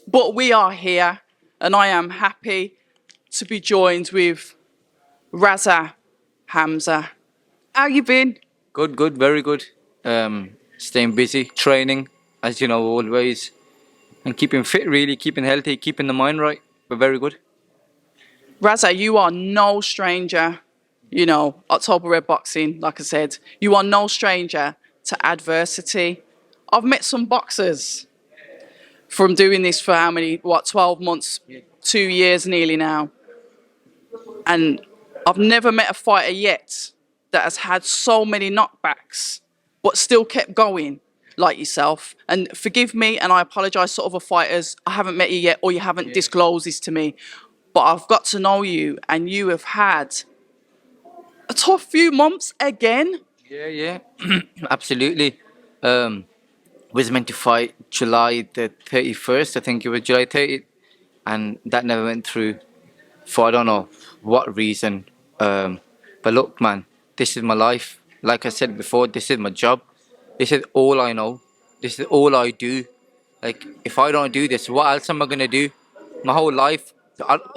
But we are here, and I am happy to be joined with Raza, Hamza. How you been? Good, good, very good. Staying busy, training, as you know, always, and keeping fit, really, keeping healthy, keeping the mind right. But very good. Raza, you are no stranger. October Red Boxing, like I said, you are no stranger to adversity. I've met some boxers from doing this for how many, 12 months, 2 years nearly now. And I've never met a fighter yet that has had so many knockbacks, but still kept going like yourself. And forgive me, and I apologise to other fighters. I haven't met you yet, or you haven't disclosed this to me. But I've got to know you, and you have had a tough few months again. Yeah, yeah, absolutely. Um, was meant to fight July the 31st, I think it was July 30th, and that never went through for I don't know what reason. But look, man, this is my life. Like I said before, this is my job. This is all I know. This is all I do. Like, if I don't do this, what else am I gonna do? My whole life.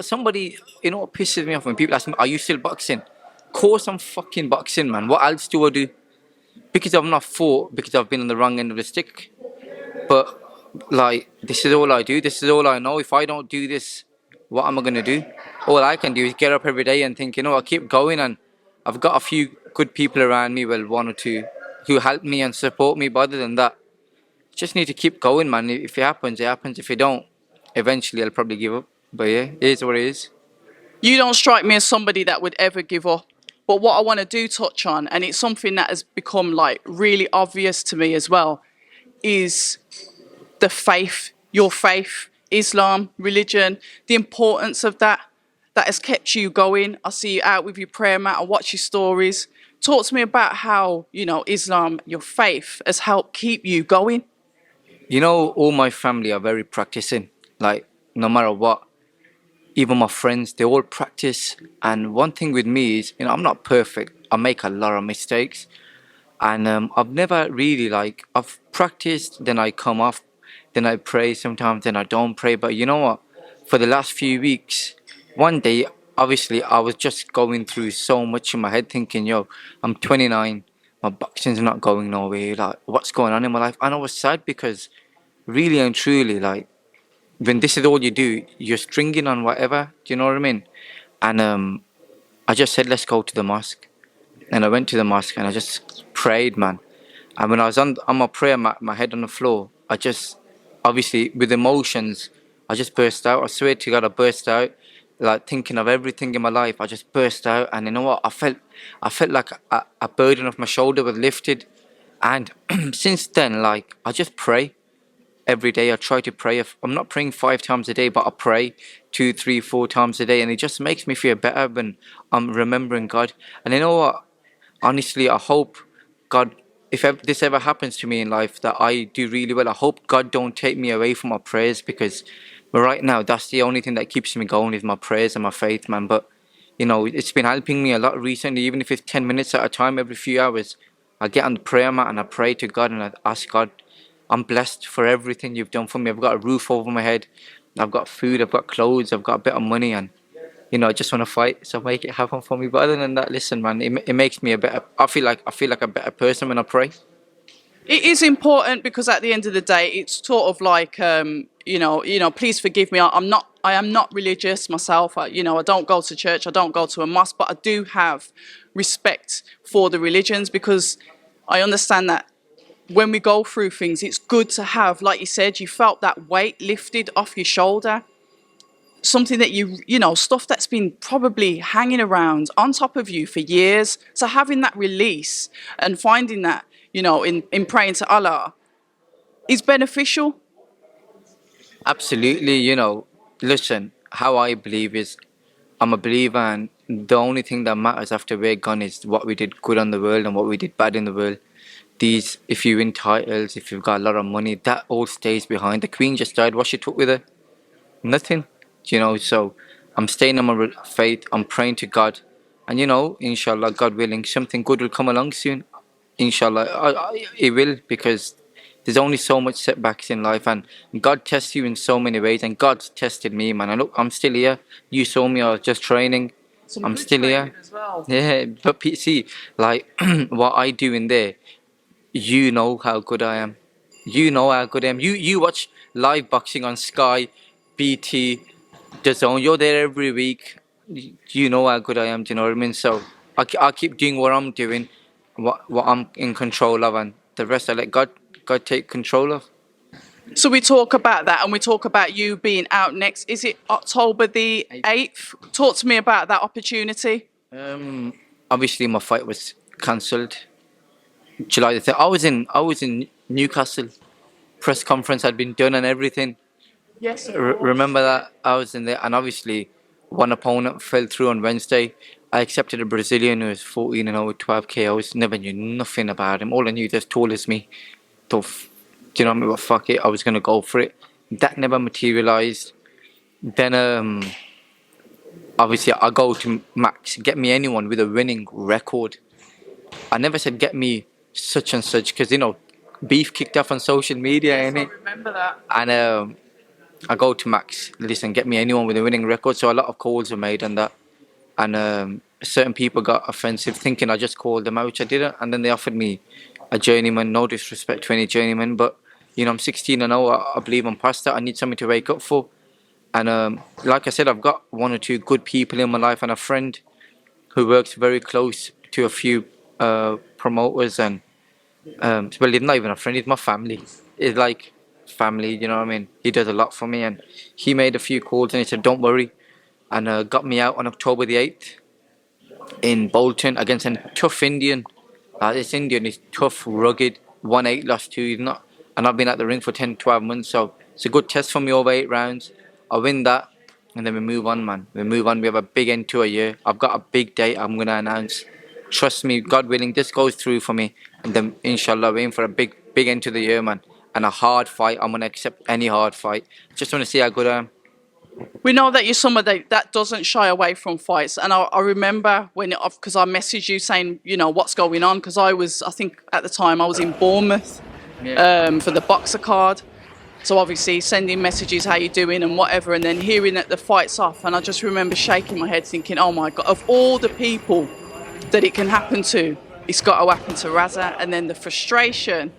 Somebody, you know what pisses me off when people ask me, "Are you still boxing?" Of course, I'm fucking boxing, man. What else do I do? Because I've not fought, because I've been on the wrong end of the stick. But like, this is all I do. This is all I know. If I don't do this, what am I gonna do? All I can do is get up every day and think, I'll keep going. And I've got a few good people around me, well, one or two, who help me and support me. But other than that, just need to keep going, man. If it happens, it happens. If it don't, eventually I'll probably give up. But yeah, it is what it is. You don't strike me as somebody that would ever give up. But what I want to do touch on, and it's something that has become like really obvious to me as well, is the faith, your faith, Islam, religion, the importance of that has kept you going. I see you out with your prayer mat, I watch your stories. Talk to me about how, Islam, your faith, has helped keep you going. All my family are very practicing. Like, no matter what, even my friends, they all practice. And one thing with me is, I'm not perfect. I make a lot of mistakes. And I've never really, like, I've practiced, then I come off, then I pray sometimes, then I don't pray. But you know what? For the last few weeks, one day, obviously, I was just going through so much in my head, thinking, I'm 29, my boxing's not going nowhere. Like, what's going on in my life? And I was sad because really and truly, like, when this is all you do, you're stringing on whatever. Do you know what I mean? And I just said, let's go to the mosque. And I went to the mosque and I just prayed, man. And when I was on my prayer mat, my head on the floor, I just, obviously, with emotions, I just burst out. I swear to God, I burst out, like thinking of everything in my life. I just burst out, and you know what? I felt like a burden off my shoulder was lifted. And since then, like, I just pray every day. I try to pray. I'm not praying 5 times a day, but I pray 2, 3, 4 times a day, and it just makes me feel better when I'm remembering God. And you know what? Honestly, I hope God, if this ever happens to me in life, that I do really well. I hope God don't take me away from my prayers, because right now that's the only thing that keeps me going is my prayers and my faith, man. But it's been helping me a lot recently. Even if it's 10 minutes at a time, every few hours, I get on the prayer mat and I pray to God and I ask God, I'm blessed for everything you've done for me. I've got a roof over my head, I've got food, I've got clothes, I've got a bit of money, and I just want to fight. So make it happen for me. But other than that, listen, man, it makes me a better. I feel like a better person when I pray. It is important because at the end of the day, it's sort of like, please forgive me. I am not religious myself. I don't go to church. I don't go to a mosque, but I do have respect for the religions because I understand that when we go through things, it's good to have, like you said, you felt that weight lifted off your shoulder. Something that stuff that's been probably hanging around on top of you for years. So having that release and finding that, in praying to Allah is beneficial. Absolutely, listen. How I believe is, I'm a believer, and the only thing that matters after we're gone is what we did good on the world and what we did bad in the world. If you win titles, if you've got a lot of money, that all stays behind. The Queen just died. What she took with her? Nothing. So I'm staying on my faith. I'm praying to God, and inshallah, God willing, something good will come along soon. Inshallah, it will, because There's only so much setbacks in life, and God tests you in so many ways. And God's tested me, man. And look, I'm still here. You saw me. I was just training. Some I'm good still training here. as well. Yeah, but see, like what I do in there, you know how good I am. You know how good I am. You watch live boxing on Sky, BT, The Zone. You're there every week. You know how good I am. Do you know what I mean? So I keep doing what I'm doing, what I'm in control of, and the rest I let God take control of. So we talk about that, and we talk about you being out next. Is it October the 8th? Talk to me about that opportunity. Um, Obviously my fight was cancelled. July the 3rd. I was in Newcastle. Press conference had been done and everything. Yes, Remember that I was in there, and obviously one opponent fell through on Wednesday. I accepted a Brazilian who was 14 and over 12 KOs. Never knew nothing about him. All I knew, just tall as me. Tough. Do you know what I mean? But fuck it, I was gonna go for it. That never materialized. Then obviously I go to Max, get me anyone with a winning record. I never said get me such and such because beef kicked off on social media, yes, I innit? remember that. And I go to Max, listen, get me anyone with a winning record. So a lot of calls were made on that. And certain people got offensive thinking I just called them out, which I didn't. And then they offered me a journeyman. No disrespect to any journeyman, but I'm 16 and 0. I believe I'm past that. I need something to wake up for. And like I said, I've got one or two good people in my life and a friend who works very close to a few promoters. And well, he's not even a friend, he's my family. It's like family, you know what I mean? He does a lot for me, and he made a few calls and he said, don't worry. And got me out on October the 8th in Bolton against a tough Indian. This Indian is tough, rugged, 1-8, lost 2. He's not, and I've been at the ring for 10, 12 months, so it's a good test for me over 8 rounds. I win that, and then we move on, man. We move on. We have a big end to a year. I've got a big date I'm going to announce. Trust me, God willing, this goes through for me, and then inshallah, we're in for a big end to the year, man. And a hard fight. I'm going to accept any hard fight. Just want to see how good I am. We know that you're someone that doesn't shy away from fights. And I remember because I messaged you saying, what's going on? Because I think at the time I was in Bournemouth for the boxer card. So obviously sending messages, how you doing and whatever, and then hearing that the fight's off. And I just remember shaking my head thinking, oh my God, of all the people that it can happen to, it's got to happen to Raza. And then the frustration.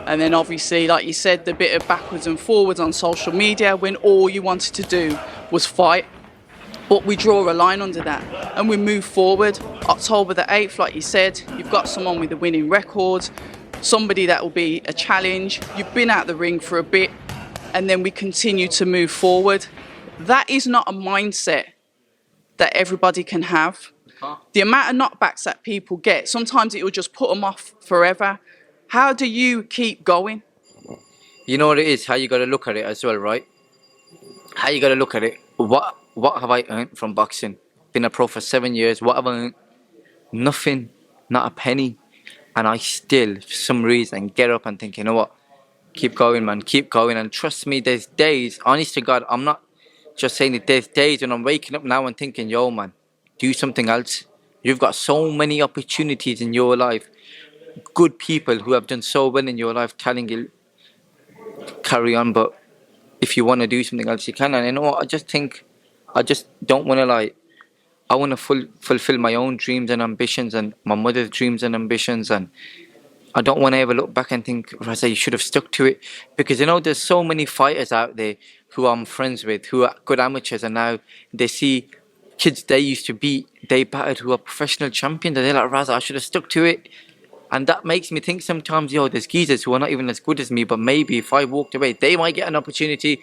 And then obviously, like you said, the bit of backwards and forwards on social media when all you wanted to do was fight. But we draw a line under that and we move forward. October the 8th, like you said, you've got someone with a winning record, somebody that will be a challenge. You've been out the ring for a bit and then we continue to move forward. That is not a mindset that everybody can have. The amount of knockbacks that people get, sometimes it will just put them off forever. How do you keep going? You know what it is, how you got to look at it as well, right? How you got to look at it. What have I earned from boxing? Been a pro for 7 years. What have I earned? Nothing, not a penny. And I still, for some reason, get up and think, you know what? Keep going, man. Keep going. And trust me, there's days, honest to God, I'm not just saying it. There's days when I'm waking up now and thinking, yo, man, do something else. You've got so many opportunities in your life. Good people who have done so well in your life telling you, carry on, but if you want to do something else, you can. And you know what? I just don't want to I want to fulfill my own dreams and ambitions and my mother's dreams and ambitions. And I don't want to ever look back and think, Raza, you should have stuck to it. Because there's so many fighters out there who I'm friends with, who are good amateurs, and now they see kids they used to beat, they battered, who are professional champions, and they're like, Raza, I should have stuck to it. And that makes me think sometimes, there's geezers who are not even as good as me, but maybe if I walked away, they might get an opportunity,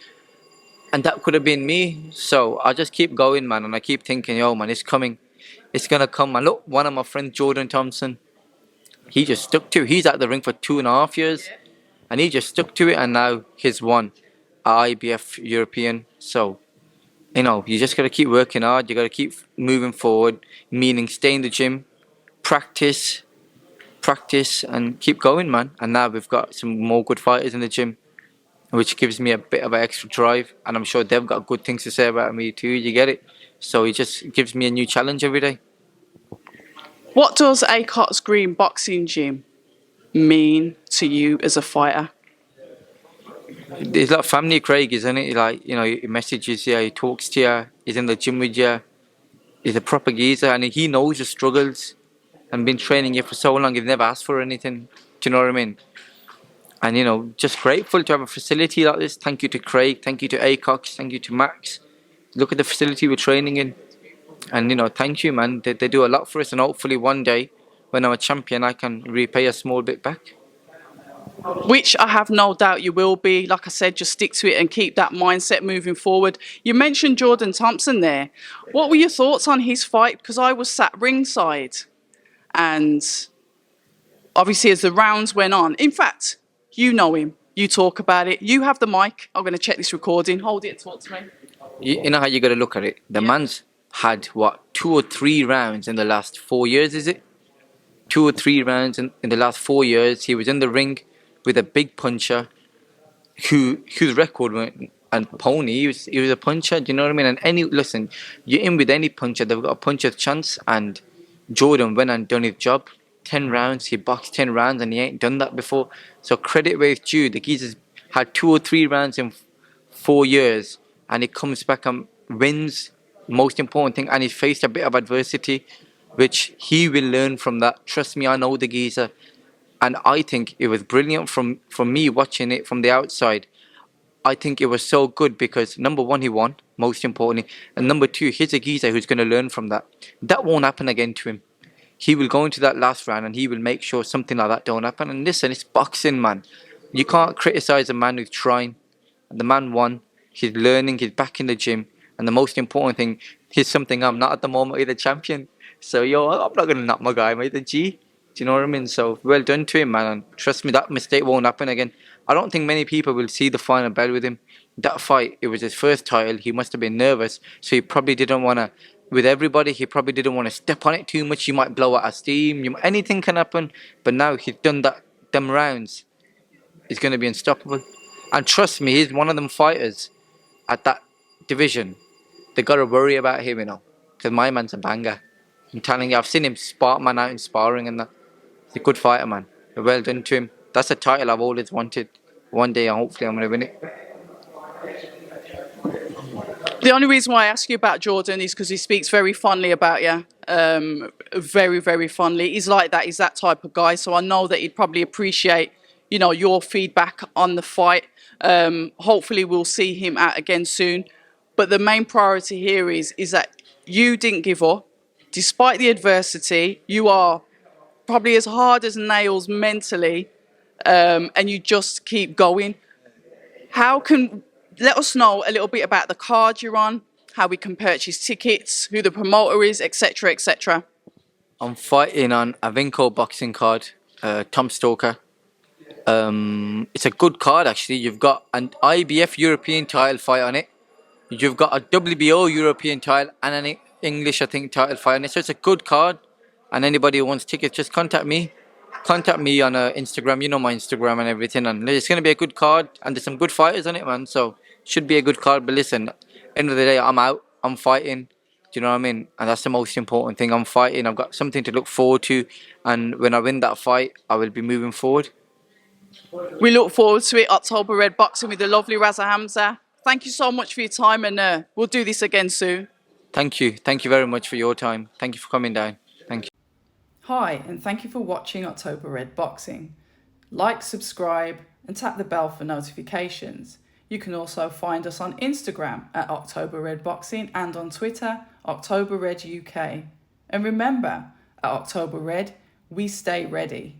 and that could have been me. So I just keep going, man, and I keep thinking, man, it's coming. It's going to come. And look, one of my friends, Jordan Thompson, he just stuck to it. He's at the ring for 2.5 years, and he just stuck to it, and now he's won IBF European. So, you just got to keep working hard. You got to keep moving forward, meaning stay in the gym, practice, and keep going, man. And now we've got some more good fighters in the gym, which gives me a bit of an extra drive, and I'm sure they've got good things to say about me too. You get it? So it just gives me a new challenge every day. What does Acott's Green Boxing Gym mean to you as a fighter? It's like family, Craig, isn't it? Like, he messages you, he talks to you, he's in the gym with you. He's a proper geezer, and he knows your struggles and been training you for so long. He's never asked for anything. Do you know what I mean? And just grateful to have a facility like this. Thank you to Craig, thank you to Acox, thank you to Max. Look at the facility we're training in, and thank you, man. They do a lot for us, and hopefully one day, when I'm a champion, I can repay a small bit back. Which I have no doubt you will be. Like I said, just stick to it and keep that mindset moving forward. You mentioned Jordan Thompson there. What were your thoughts on his fight? Because I was sat ringside, and obviously as the rounds went on, in fact, you know him, you talk about it, you have the mic. I'm going to check this recording. Hold it and talk to me. You know how you got to look at it. The man's had, what, 2 or 3 rounds in the last 4 years, is it? 2 or 3 rounds in the last 4 years. He was in the ring with a big puncher whose record went and pony. He was a puncher, do you know what I mean? And listen, you're in with any puncher, they've got a puncher's chance. And Jordan went and done his job. 10 rounds, he boxed 10 rounds, and he ain't done that before. So credit where it's due. The geezer's had 2 or 3 rounds in 4 years, and he comes back and wins. Most important thing, and he faced a bit of adversity, which he will learn from that. Trust me, I know the geezer. And I think it was brilliant from me watching it from the outside. I think it was so good because number one, he won, most importantly. And number two, he's a geezer who's going to learn from that. That won't happen again to him. He will go into that last round and he will make sure something like that don't happen. And listen, it's boxing, man. You can't criticize a man who's trying. And the man won. He's learning, he's back in the gym. And the most important thing, he's something I'm not at the moment, he's the champion. So, I'm not going to knock my guy, mate, the G. Do you know what I mean? So, well done to him, man. And trust me, that mistake won't happen again. I don't think many people will see the final bell with him. That fight, it was his first title. He must have been nervous. So, he probably didn't want to, with everybody, he probably didn't want to step on it too much. You might blow out a steam. Anything can happen. But now he's done them rounds. He's going to be unstoppable. And trust me, he's one of them fighters at that division. They got to worry about him, because my man's a banger. I'm telling you, I've seen him spark man out in sparring and that. He's a good fighter, man. Well done to him. That's a title I've always wanted. One day, hopefully, I'm going to win it. The only reason why I ask you about Jordan is because he speaks very fondly about you. Very, very fondly. He's like that. He's that type of guy. So I know that he'd probably appreciate, your feedback on the fight. Hopefully, we'll see him out again soon. But the main priority here is that you didn't give up. Despite the adversity, you are probably as hard as nails mentally, and you just keep going. Let us know a little bit about the card you're on, how we can purchase tickets, who the promoter is, etc., etc. I'm fighting on a Vinco boxing card, Tom Stoker. It's a good card, actually. You've got an IBF European title fight on it. You've got a WBO European title and an English, I think, title fight on it. So it's a good card. And anybody who wants tickets, just contact me. Contact me on Instagram. You know my Instagram and everything. And it's going to be a good card. And there's some good fighters on it, man. So should be a good card. But listen, end of the day, I'm out. I'm fighting. Do you know what I mean? And that's the most important thing. I'm fighting. I've got something to look forward to. And when I win that fight, I will be moving forward. We look forward to it. October Red Boxing with the lovely Raza Hamza. Thank you so much for your time, and we'll do this again soon. Thank you. Thank you very much for your time. Thank you for coming down. Thank you. Hi, and thank you for watching October Red Boxing. Like, subscribe, and tap the bell for notifications. You can also find us on Instagram at October Red Boxing and on Twitter, October Red UK. And remember, at October Red, we stay ready.